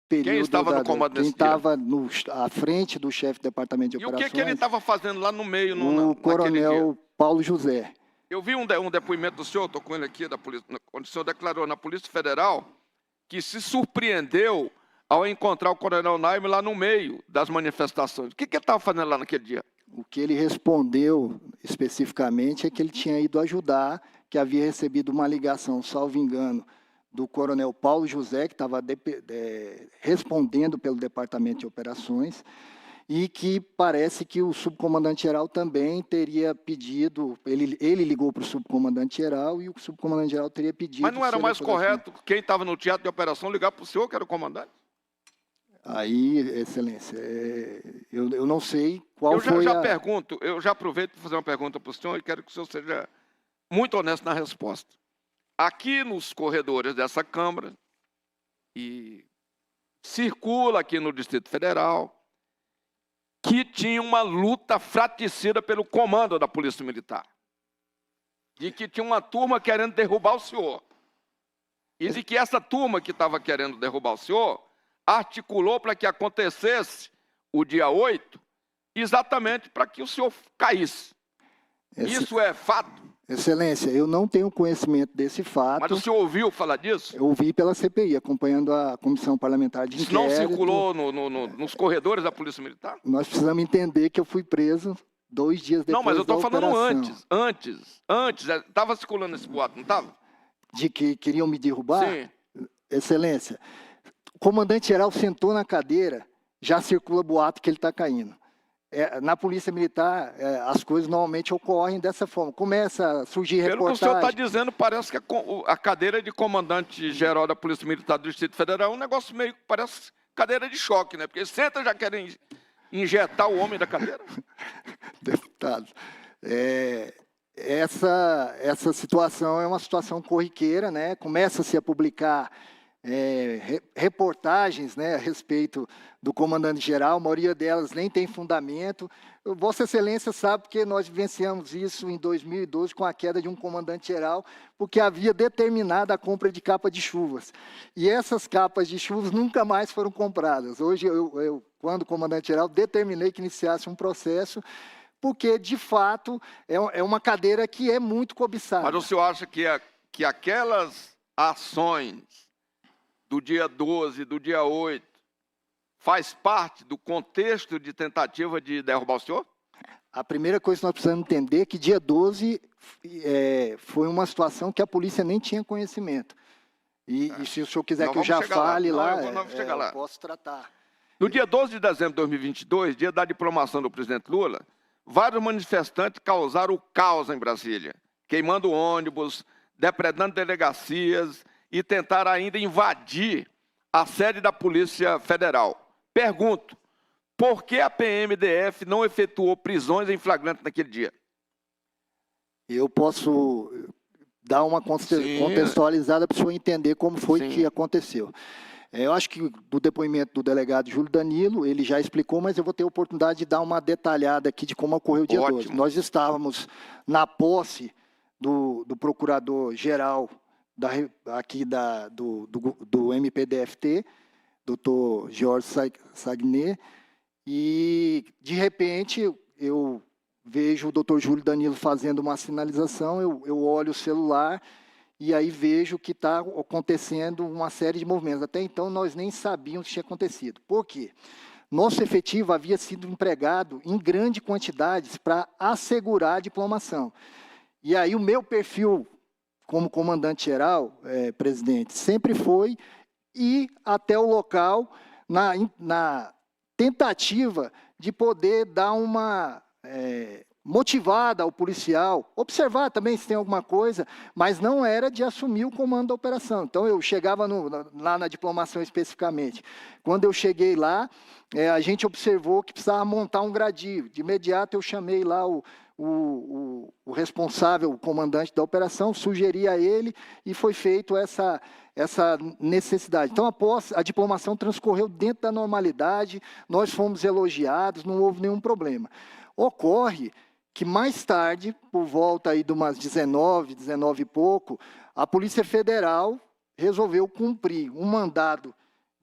período... Quem estava no comando Quem nesse dia? estava à frente do chefe do departamento de E o operações... que ele estava fazendo lá no meio, o coronel Paulo José. Eu vi um depoimento do senhor, estou com ele aqui, da polícia, onde o senhor declarou na Polícia Federal que se surpreendeu ao encontrar o coronel Naime lá no meio das manifestações. O que ele estava fazendo lá naquele dia? O que ele respondeu especificamente é que ele tinha ido ajudar, que havia recebido uma ligação, salvo engano, do coronel Paulo José, que estava respondendo pelo Departamento de Operações, e que parece que o subcomandante-geral também teria pedido, ele ligou para o subcomandante-geral e o subcomandante-geral teria pedido... Mas não era mais correto quem estava no teatro de operação ligar para o senhor, que era o comandante? Aí, excelência, eu não sei qual foi Eu já aproveito para fazer uma pergunta para o senhor e quero que o senhor seja muito honesto na resposta. Aqui nos corredores dessa Câmara, e circula aqui no Distrito Federal, que tinha uma luta fratricida pelo comando da Polícia Militar. De que tinha uma turma querendo derrubar o senhor. E de que essa turma que estava querendo derrubar o senhor articulou para que acontecesse o dia 8, exatamente para que o senhor caísse. Isso é fato? Excelência, eu não tenho conhecimento desse fato. Mas o senhor ouviu falar disso? Eu ouvi pela CPI, acompanhando a Comissão Parlamentar de Inquérito. Isso não circulou nos corredores da Polícia Militar? Nós precisamos entender que eu fui preso 2 dias depois. Não, mas eu estou falando operação. antes. Estava circulando esse boato, não estava? De que queriam me derrubar? Sim. Excelência, o comandante-geral sentou na cadeira, já circula boato que ele está caindo. Na Polícia Militar, as coisas normalmente ocorrem dessa forma. Começa a surgir reportagem... Pelo que o senhor está dizendo, parece que a cadeira de comandante-geral da Polícia Militar do Distrito Federal é um negócio meio que parece cadeira de choque, né? Porque senta já querem injetar o homem da cadeira. Deputado, essa situação é uma situação corriqueira, né? Começa-se a publicar reportagens, né, a respeito do comandante-geral, a maioria delas nem tem fundamento. Vossa Excelência sabe que nós vivenciamos isso em 2012 com a queda de um comandante-geral, porque havia determinado a compra de capa de chuvas. E essas capas de chuvas nunca mais foram compradas. Hoje, eu quando comandante-geral, determinei que iniciasse um processo, porque, de fato, é uma cadeira que é muito cobiçada. Mas o senhor acha que aquelas ações do dia 12, do dia 8, faz parte do contexto de tentativa de derrubar o senhor? A primeira coisa que nós precisamos entender é que dia 12 foi uma situação que a polícia nem tinha conhecimento. E se o senhor quiser que eu já fale lá, eu posso tratar. No dia 12 de dezembro de 2022, dia da diplomação do presidente Lula, vários manifestantes causaram o caos em Brasília, queimando ônibus, depredando delegacias e tentaram ainda invadir a sede da Polícia Federal. Pergunto, por que a PMDF não efetuou prisões em flagrante naquele dia? Eu posso dar uma contextualizada para o senhor entender como foi que aconteceu. Eu acho que do depoimento do delegado Júlio Danilo, ele já explicou, mas eu vou ter a oportunidade de dar uma detalhada aqui de como ocorreu o dia 12. Nós estávamos na posse do procurador-geral do MPDFT, doutor Jorge Sagné, e, de repente, eu vejo o doutor Júlio Danilo fazendo uma sinalização, eu olho o celular e aí vejo que está acontecendo uma série de movimentos. Até então, nós nem sabíamos o que tinha acontecido. Por quê? Nosso efetivo havia sido empregado em grande quantidades para assegurar a diplomação. E aí o meu perfil como comandante-geral, presidente, sempre foi ir até o local na tentativa de poder dar uma motivada ao policial, observar também se tem alguma coisa, mas não era de assumir o comando da operação. Então, eu chegava lá na diplomação especificamente. Quando eu cheguei lá, a gente observou que precisava montar um gradil. De imediato, eu chamei lá o responsável, o comandante da operação, sugeri a ele e foi feito essa necessidade. Então, após a diplomação transcorreu dentro da normalidade, nós fomos elogiados, não houve nenhum problema. Ocorre que mais tarde, por volta aí de umas 19 e pouco, a Polícia Federal resolveu cumprir um mandado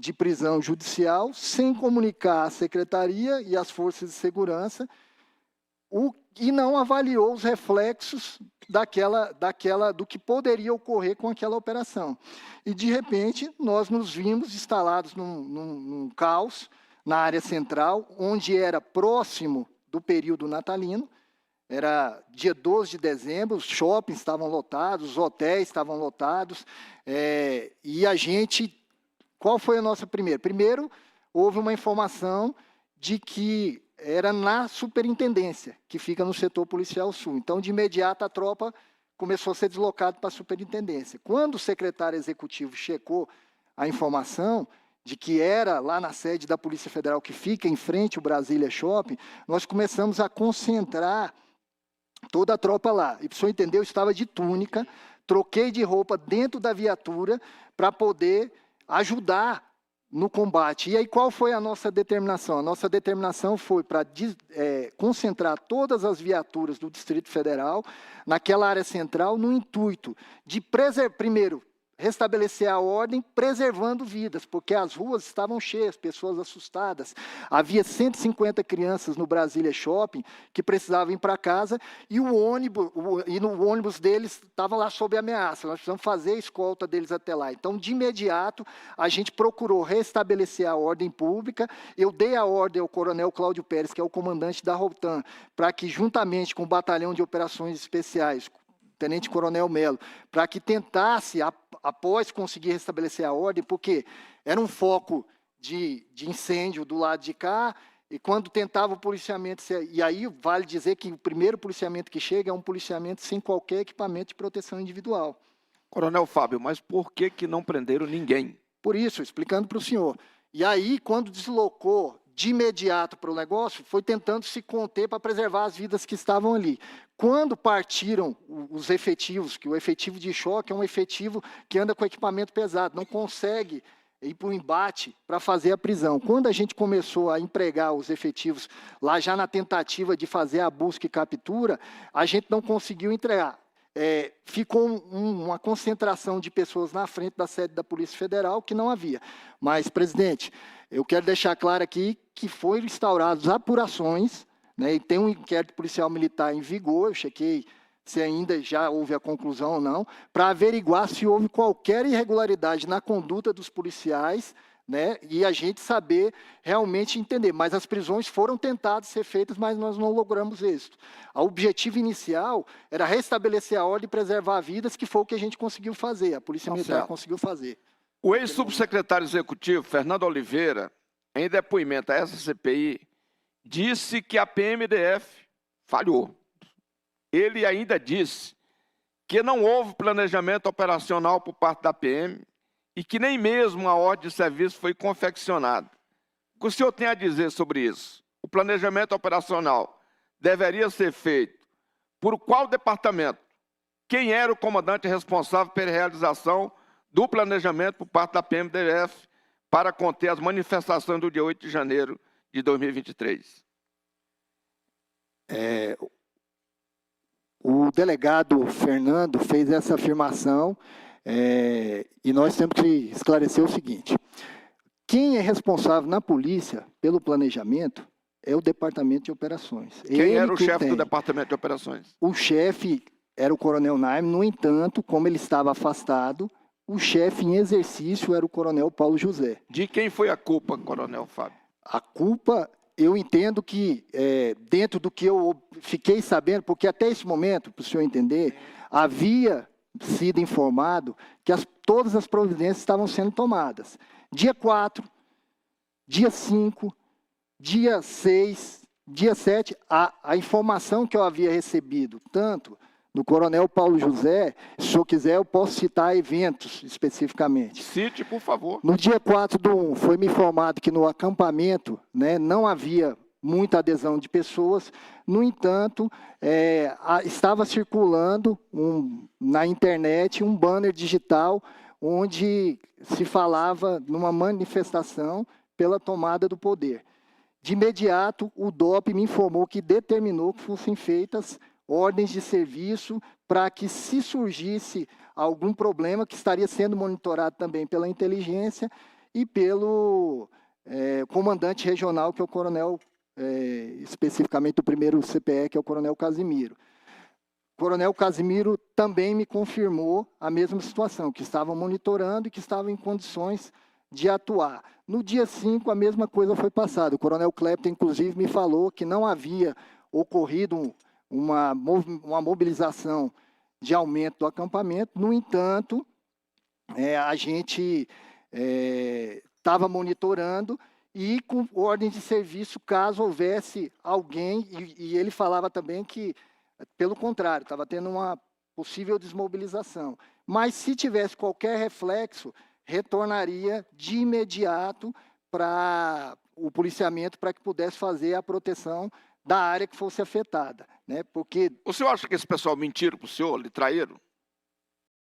de prisão judicial sem comunicar à secretaria e às forças de segurança e não avaliou os reflexos do que poderia ocorrer com aquela operação. E, de repente, nós nos vimos instalados num caos na área central, onde era próximo do período natalino. Era dia 12 de dezembro, os shoppings estavam lotados, os hotéis estavam lotados, e a gente... Qual foi a nossa primeira? Primeiro, houve uma informação de que era na superintendência, que fica no setor policial sul. Então, de imediato, a tropa começou a ser deslocada para a superintendência. Quando o secretário executivo checou a informação de que era lá na sede da Polícia Federal, que fica em frente ao Brasília Shopping, nós começamos a concentrar toda a tropa lá. E, para o senhor entender, eu estava de túnica, troquei de roupa dentro da viatura para poder ajudar no combate. E aí, qual foi a nossa determinação? A nossa determinação foi para concentrar todas as viaturas do Distrito Federal naquela área central, no intuito de, primeiro, restabelecer a ordem, preservando vidas, porque as ruas estavam cheias, pessoas assustadas. Havia 150 crianças no Brasília Shopping que precisavam ir para casa e no ônibus deles estava lá sob ameaça. Nós precisamos fazer a escolta deles até lá. Então, de imediato, a gente procurou restabelecer a ordem pública. Eu dei a ordem ao coronel Cláudio Pérez, que é o comandante da Rotan, para que, juntamente com o Batalhão de Operações Especiais, Tenente Coronel Melo, para que tentasse, após conseguir restabelecer a ordem, porque era um foco de incêndio do lado de cá, e quando tentava o policiamento, e aí vale dizer que o primeiro policiamento que chega é um policiamento sem qualquer equipamento de proteção individual. Coronel Fábio, mas por que não prenderam ninguém? Por isso, explicando para o senhor. E aí, quando deslocou de imediato para o negócio, foi tentando se conter para preservar as vidas que estavam ali. Quando partiram os efetivos, que o efetivo de choque é um efetivo que anda com equipamento pesado, não consegue ir para o embate para fazer a prisão. Quando a gente começou a empregar os efetivos lá já na tentativa de fazer a busca e captura, a gente não conseguiu entregar. Ficou uma concentração de pessoas na frente da sede da Polícia Federal que não havia. Mas, presidente, eu quero deixar claro aqui que foram instauradas apurações, né, e tem um inquérito policial militar em vigor, eu chequei se ainda já houve a conclusão ou não, para averiguar se houve qualquer irregularidade na conduta dos policiais, né, e a gente saber realmente entender. Mas as prisões foram tentadas ser feitas, mas nós não logramos êxito. O objetivo inicial era restabelecer a ordem e preservar vidas, que foi o que a gente conseguiu fazer, a Polícia Militar conseguiu fazer. O ex-subsecretário executivo, Fernando Oliveira, em depoimento a essa CPI, disse que a PMDF falhou. Ele ainda disse que não houve planejamento operacional por parte da PM e que nem mesmo a ordem de serviço foi confeccionada. O que o senhor tem a dizer sobre isso? O planejamento operacional deveria ser feito por qual departamento? Quem era o comandante responsável pela realização do planejamento por parte da PMDF para conter as manifestações do dia 8 de janeiro de 2023? O delegado Fernando fez essa afirmação e nós temos que esclarecer o seguinte: quem é responsável na polícia pelo planejamento é o Departamento de Operações. Quem era o chefe do Departamento de Operações? O chefe era o Coronel Naime, no entanto, como ele estava afastado, o chefe em exercício era o Coronel Paulo José. De quem foi a culpa, Coronel Fábio? A culpa, eu entendo que, dentro do que eu fiquei sabendo, porque até esse momento, para o senhor entender, havia sido informado que todas as providências estavam sendo tomadas. Dia 4, dia 5, dia 6, dia 7, a informação que eu havia recebido, tanto do Coronel Paulo José, se o senhor quiser, eu posso citar eventos especificamente. Cite, por favor. No dia 4/1, foi me informado que no acampamento, né, não havia muita adesão de pessoas, no entanto, estava circulando na internet um banner digital onde se falava numa manifestação pela tomada do poder. De imediato, o DOP me informou que determinou que fossem feitas ordens de serviço para que, se surgisse algum problema, que estaria sendo monitorado também pela inteligência, e pelo comandante regional, que é o coronel, especificamente do 1º CPE, que é o coronel Casimiro. O coronel Casimiro também me confirmou a mesma situação, que estava monitorando e que estava em condições de atuar. No dia 5, a mesma coisa foi passada. O coronel Clepton, inclusive, me falou que não havia ocorrido uma mobilização de aumento do acampamento. No entanto, a gente estava monitorando e com ordem de serviço, caso houvesse alguém, e ele falava também que, pelo contrário, estava tendo uma possível desmobilização. Mas, se tivesse qualquer reflexo, retornaria de imediato para o policiamento para que pudesse fazer a proteção da área que fosse afetada, né? Porque O senhor acha que esse pessoal mentiram para o senhor, lhe traíram?